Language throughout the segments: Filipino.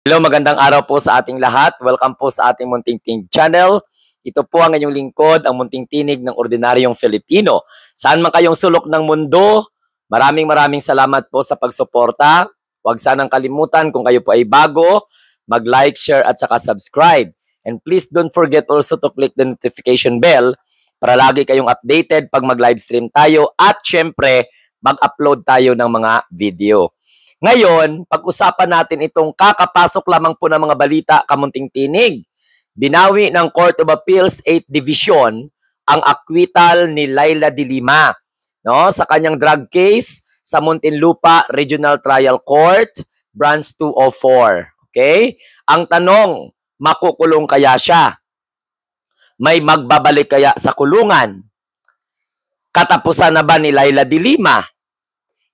Hello, magandang araw po sa ating lahat. Welcome po sa ating Munting Tinig channel. Ito po ang inyong lingkod, ang Munting Tinig ng Ordinaryong Filipino. Saan man kayong sulok ng mundo, maraming salamat po sa pagsuporta. Huwag sanang kalimutan kung kayo po ay bago, mag-like, share at saka subscribe. And please don't forget also to click the notification bell para lagi kayong updated pag mag-live stream tayo at syempre mag-upload tayo ng mga video. Ngayon, pag-usapan natin itong kakapasok lamang po ng mga balita, kamunting tinig. Binawi ng Court of Appeals 8th Division ang acquittal ni Laila de Lima, no, sa kanyang drug case sa Muntinlupa Regional Trial Court, Branch 204. Okay? Ang tanong, makukulong kaya siya? May magbabalik kaya sa kulungan? Katapusan na ba ni Laila de Lima?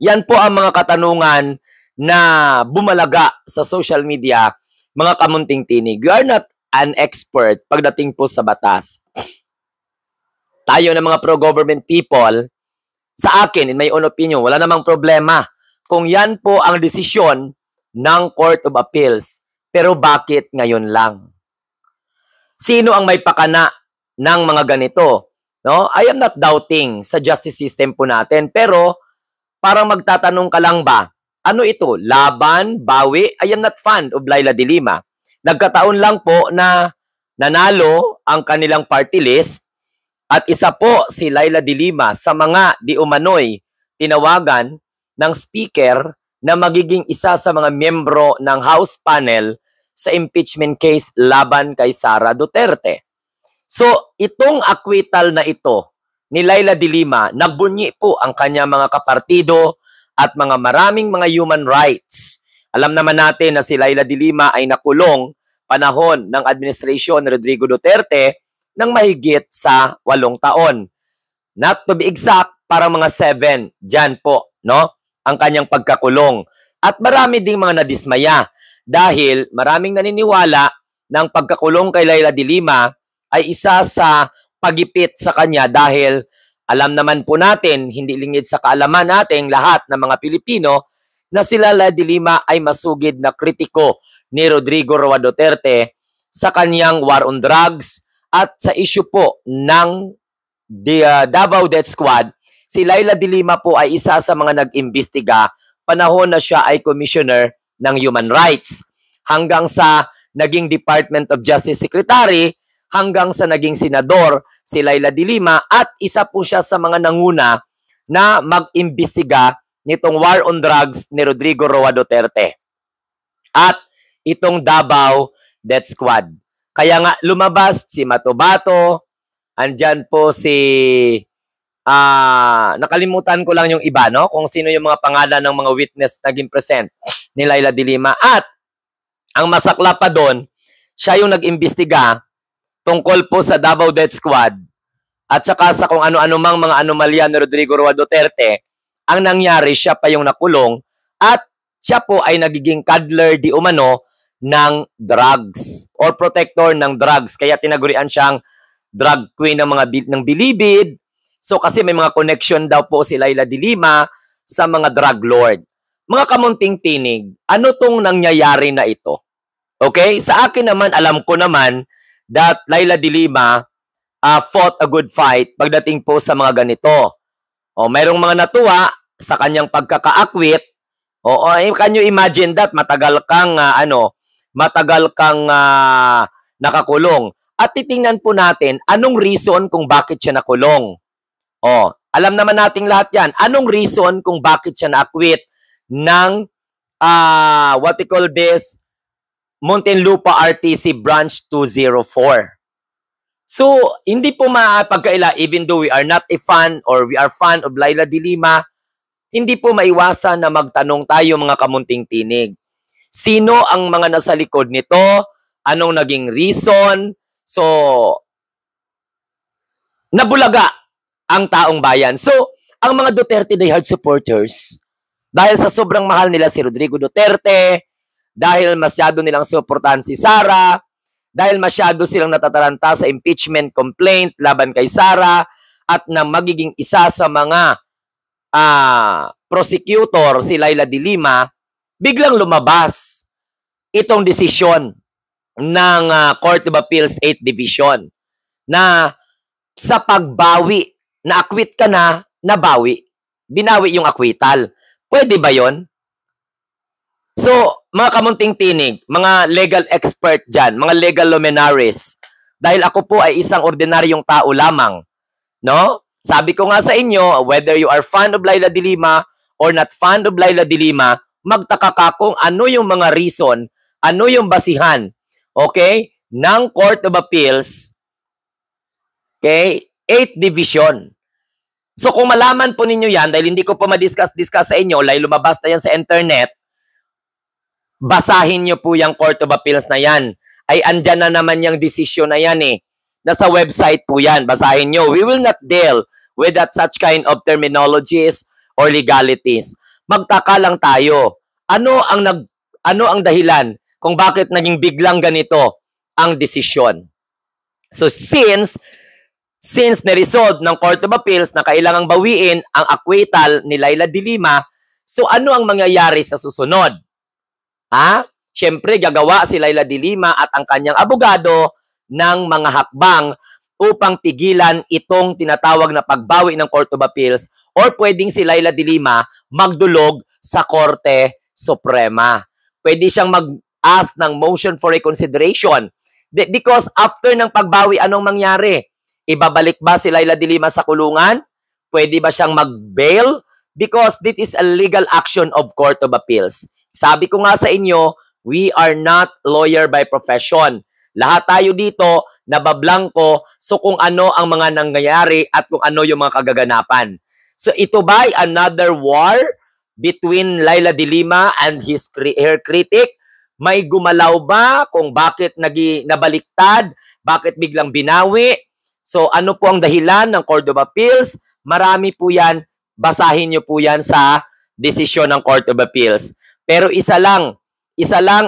Yan po ang mga katanungan na bumalaga sa social media, mga kamunting tinig. We are not an expert pagdating po sa batas. Tayo na mga pro-government people, sa akin, in my own opinion, wala namang problema kung yan po ang desisyon ng Court of Appeals. Pero bakit ngayon lang? Sino ang may pakana ng mga ganito? No? I am not doubting sa justice system po natin, pero parang magtatanong ka lang ba, ano ito? Laban? Bawi? I am not fan of Laila de Lima. Nagkataon lang po na nanalo ang kanilang party list at isa po si Laila de Lima sa mga di umano'y tinawagan ng speaker na magiging isa sa mga miyembro ng House panel sa impeachment case laban kay Sara Duterte. So, itong acquittal na ito ni Laila de Lima, nagbunyi po ang kanya mga kapartido at maraming mga human rights. Alam naman natin na si Laila de Lima ay nakulong panahon ng administrasyon ni Rodrigo Duterte ng mahigit sa 8 taon. Not to be exact, parang mga 7 dyan po, no? Ang kanyang pagkakulong. At marami ding mga nadismaya dahil maraming naniniwala ng pagkakulong kay Laila de Lima ay isa sa pagipit sa kanya dahil alam naman po natin, hindi lingid sa kaalaman nating lahat ng mga Pilipino na si Laila de Lima ay masugid na kritiko ni Rodrigo Roa Duterte sa kanyang war on drugs at sa issue po ng Davao Death Squad. Si Laila de Lima po ay isa sa mga nag-imbestiga panahon na siya ay commissioner ng human rights hanggang sa naging Department of Justice Secretary hanggang sa naging senador si Laila de Lima at isa po siya sa mga nanguna na mag-imbestiga nitong war on drugs ni Rodrigo Roa Duterte at itong Davao Death Squad. Kaya nga lumabas si Matobato, andyan po si nakalimutan ko lang yung iba, no? Kung sino yung mga pangalan ng mga witness naging present ni Laila de Lima. At ang masakla pa doon, siya yung nag-imbestiga tungkol po sa Davao Death Squad at saka sa kung ano-ano mang mga anomalya ni Rodrigo Roa Duterte, ang nangyari siya pa yung nakulong at siya po ay nagiging cuddler di umano ng drugs or protector ng drugs. Kaya tinagurian siyang drug queen ng bilibid. So kasi may mga connection daw po si Laila de Lima sa mga drug lord. Mga kamunting tinig, ano tong nangyayari na ito? Okay? Sa akin naman, alam ko naman that Laila de Lima fought a good fight pagdating po sa mga ganito. O, mayroong mga natuwa sa kanyang pagkaka-acquit. O, can you imagine that? Matagal kang nakakulong. At titingnan po natin anong reason kung bakit siya nakulong. O, alam naman nating lahat yan. Anong reason kung bakit siya na-acquit ng what we call this Muntinlupa RTC Branch 204. So, hindi po mapagkaila, even though we are not a fan or we are fan of Laila de Lima, hindi po maiwasan na magtanong tayo mga kamunting tinig. Sino ang mga nasa likod nito? Anong naging reason? So, nabulaga ang taong bayan. So, ang mga Duterte diehard supporters, dahil sa sobrang mahal nila si Rodrigo Duterte, dahil masyado nilang suportahan si Sara, dahil masyado silang natataranta sa impeachment complaint laban kay Sara, at na magiging isa sa mga prosecutor si Laila de Lima, biglang lumabas itong desisyon ng Court of Appeals 8th Division na sa pagbawi, na-acquit ka na, nabawi. Binawi yung acquittal. Pwede ba yon? So, mga kamunting tinig, mga legal expert dyan, mga legal luminaries, dahil ako po ay isang ordinaryong tao lamang, no? Sabi ko nga sa inyo, whether you are fan of Laila de Lima or not fan of Laila de Lima, magtaka ka kung ano yung mga reason, ano yung basihan, okay, ng Court of Appeals, okay, 8th Division. So kung malaman po ninyo yan, dahil hindi ko pa ma-discuss sa inyo, dahil lumabas na yan sa internet, basahin nyo po yung Court of Appeals na yan. Ay andyan na naman yung desisyon na yan eh. Nasa website po yan. Basahin nyo. We will not deal with that such kind of terminologies or legalities. Magtaka lang tayo. Ano ang dahilan kung bakit naging biglang ganito ang desisyon? So since na-resolve ng Court of Appeals na kailangang bawiin ang acquittal ni Laila de Lima, so ano ang mangyayari sa susunod? Siyempre, gagawa si Laila de Lima at ang kanyang abogado ng mga hakbang upang pigilan itong tinatawag na pagbawi ng Court of Appeals or pwedeng si Laila de Lima magdulog sa Korte Suprema. Pwede siyang mag-ask ng motion for reconsideration. Because after ng pagbawi, anong mangyari? Ibabalik ba si Laila de Lima sa kulungan? Pwede ba siyang mag-bail? Because this is a legal action of Court of Appeals. Sabi ko nga sa inyo, we are not lawyer by profession. Lahat tayo dito nabablangko so kung ano ang mga nangyayari at kung ano yung mga kagaganapan. So ito ba ay another war between Laila de Lima and her critic? May gumalaw ba kung bakit nabaliktad? Bakit biglang binawi? So ano po ang dahilan ng Court of Appeals? Marami po yan. Basahin nyo po yan sa desisyon ng Court of Appeals. Pero isa lang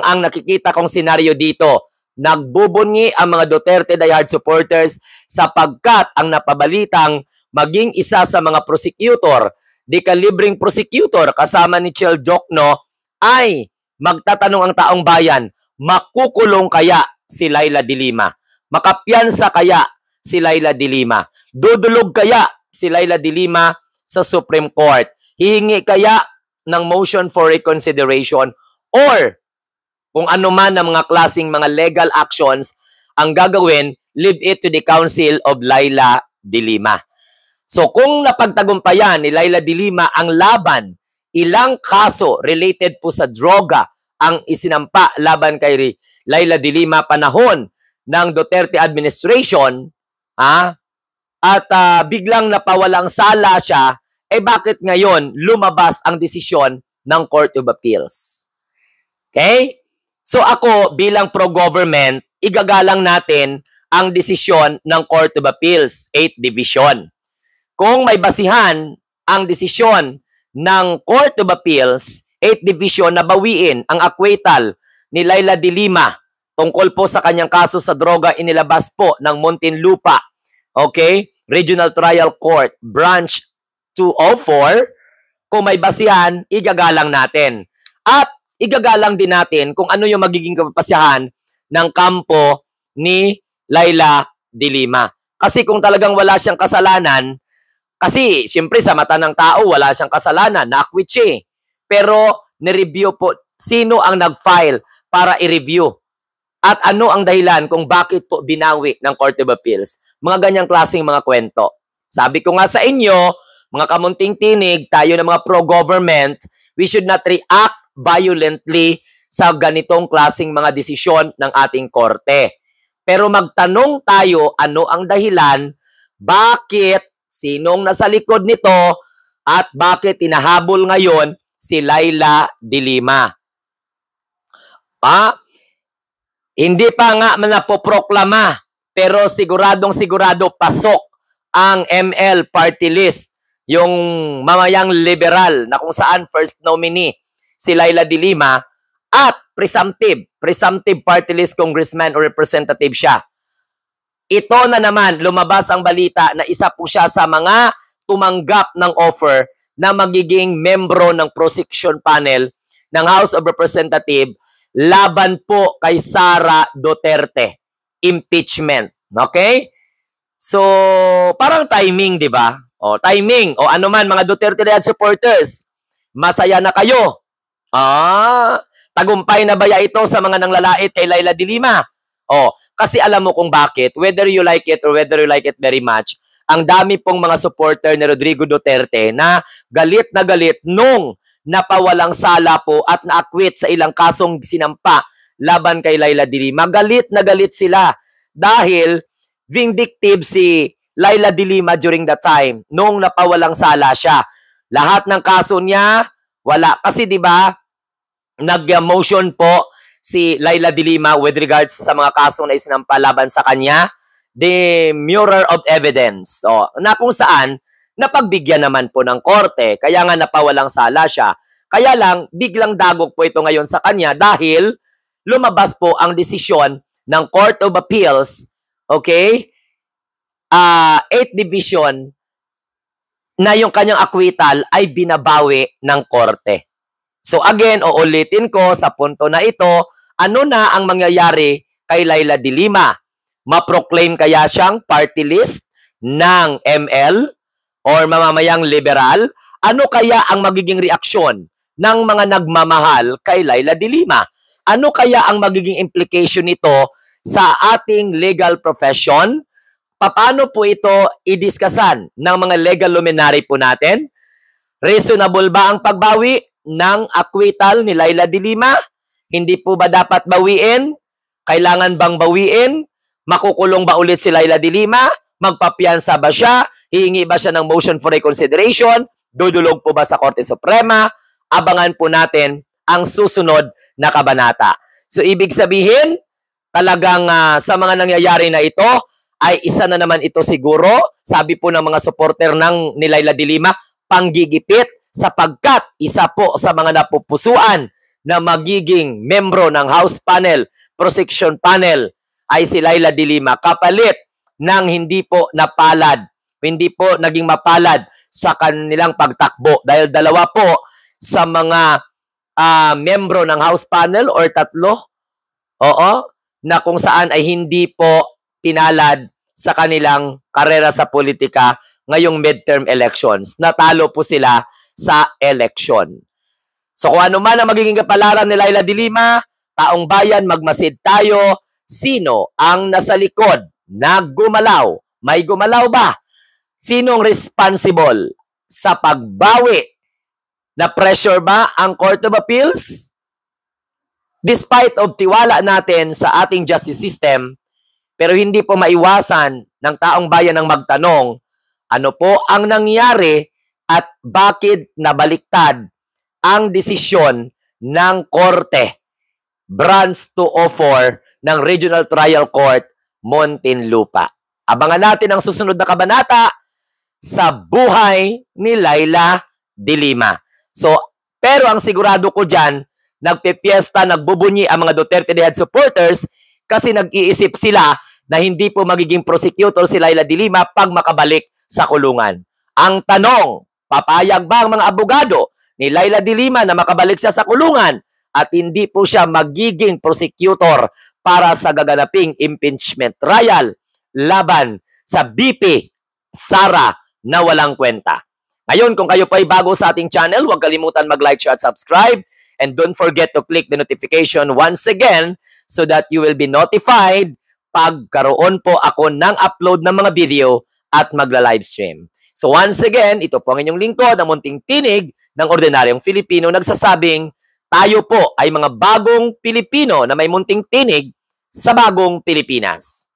ang nakikita kong senaryo dito. Nagbubunyi ang mga Duterte diehard supporters sapagkat ang napabalitang maging isa sa mga prosecutor, di kalibring prosecutor kasama ni Chel Jokno ay magtatanong ang taong bayan, makukulong kaya si Laila de Lima? Makapiyansa kaya si Laila de Lima? Dudulog kaya si Laila de Lima sa Supreme Court? Hihingi kaya ng motion for reconsideration or kung ano man ang mga klaseng mga legal actions ang gagawin, leave it to the counsel of Laila de Lima. So kung napagtagumpayan ni Laila de Lima ang laban, ilang kaso related po sa droga ang isinampa laban kay Laila de Lima panahon ng Duterte administration, at biglang napawalang sala siya, bakit ngayon lumabas ang desisyon ng Court of Appeals? Okay? So ako bilang pro-government, igagalang natin ang desisyon ng Court of Appeals 8th Division. Kung may basihan ang desisyon ng Court of Appeals 8th Division na bawiin ang acquittal ni Laila de Lima tungkol po sa kanyang kaso sa droga inilabas po ng Muntinlupa, okay? Regional Trial Court, Branch 204, kung may basihan, igagalang natin. At igagalang din natin kung ano yung magiging kapasyahan ng kampo ni Laila de Lima. Kasi kung talagang wala siyang kasalanan, kasi siyempre sa mata ng tao, wala siyang kasalanan, na-acquit siya. Pero nireview po, sino ang nag-file para i-review? At ano ang dahilan kung bakit po binawi ng Court of Appeals? Mga ganyang klaseng mga kwento. Sabi ko nga sa inyo, mga kamunting tinig, tayo na mga pro-government, we should not react violently sa ganitong klaseng mga desisyon ng ating korte. Pero magtanong tayo ano ang dahilan, bakit, sinong nasa likod nito, at bakit tinahabol ngayon si Laila de Lima. Hindi pa nga napoproklama, pero siguradong sigurado pasok ang ML party list, yung mamayang liberal na kung saan first nominee si Laila de Lima at presumptive party list congressman or representative siya. Ito na naman, lumabas ang balita na isa po siya sa mga tumanggap ng offer na magiging membro ng prosecution panel ng House of Representatives laban po kay Sara Duterte. Impeachment. Okay? So, parang timing, di ba? O, timing. O ano man, mga Duterte Red supporters, masaya na kayo. Tagumpay na baya ito sa mga nanglalait kay Laila de Lima? O, kasi alam mo kung bakit, whether you like it or whether you like it very much, ang dami pong mga supporter ni Rodrigo Duterte na galit nung napawalang sala po at na-acquit sa ilang kasong sinampa laban kay Laila de Lima. Galit na galit sila dahil vindictive si Laila de Lima during that time nung napawalang sala siya. Lahat ng kaso niya, wala. Kasi 'di ba, nag-motion po si Laila de Lima with regards sa mga kasong na isinampa laban sa kanya, the mirror of evidence. So, na kung saan napagbigyan naman po ng korte, kaya nga napawalang sala siya. Kaya lang, biglang dagok po ito ngayon sa kanya dahil lumabas po ang desisyon ng Court of Appeals, okay, 8th Division, na yung kanyang acquittal ay binabawi ng korte. So again, uulitin ko sa punto na ito, ano na ang mangyayari kay Laila de Lima? Ma-proclaim kaya siyang party list ng ML or mamamayang liberal? Ano kaya ang magiging reaksyon ng mga nagmamahal kay Laila de Lima? Ano kaya ang magiging implication nito sa ating legal profession? Paano po ito i-discussan ng mga legal luminary po natin? Reasonable ba ang pagbawi ng acquittal ni Laila de Lima? Hindi po ba dapat bawiin? Kailangan bang bawiin? Makukulong ba ulit si Laila de Lima? Magpapiyansa ba siya? Hihingi ba siya ng motion for reconsideration? Dudulog po ba sa Korte Suprema? Abangan po natin ang susunod na kabanata. So ibig sabihin, talagang sa mga nangyayari na ito, ay isa na naman ito siguro, sabi po ng mga supporter ni Laila de Lima, panggigipit sapagkat isa po sa mga napupusuan na magiging membro ng House Panel, Prosecution Panel, ay si Laila de Lima kapalit ng hindi po napalad, hindi po naging mapalad sa kanilang pagtakbo. Dahil dalawa po sa mga membro ng House Panel or tatlo, na kung saan ay hindi po pinalad sa kanilang karera sa politika ngayong midterm elections. Natalo po sila sa election. So kung ano man ang magiging kapalaran ni Laila de Lima, taong bayan, magmasid tayo. Sino ang nasa likod na gumalaw? May gumalaw ba? Sinong responsible sa pagbawi? Na pressure ba ang Court of Appeals? Despite of tiwala natin sa ating justice system, pero hindi po maiwasan ng taong bayan ng magtanong, ano po ang nangyari at bakit nabaliktad ang desisyon ng Korte, Branch 204 ng Regional Trial Court, Muntinlupa. Abangan natin ang susunod na kabanata sa buhay ni Laila de Lima. So, pero ang sigurado ko dyan, nagpipiesta, nagbubunyi ang mga Duterte de Head supporters kasi nag-iisip sila na hindi po magiging prosecutor si Laila de Lima pag makabalik sa kulungan. Ang tanong, papayag ba ang mga abogado ni Laila de Lima na makabalik siya sa kulungan at hindi po siya magiging prosecutor para sa gaganaping impeachment trial laban sa BP Sara na walang kwenta? Ngayon, kung kayo pa ay bago sa ating channel, huwag kalimutan mag-like, share at subscribe. And don't forget to click the notification once again so that you will be notified pagkaroon po ako ng upload ng mga video at magla-livestream. So once again, ito po ang inyong lingkod, ang munting tinig ng ordinaryong Filipino, nagsasabing tayo po ay mga bagong Pilipino na may munting tinig sa bagong Pilipinas.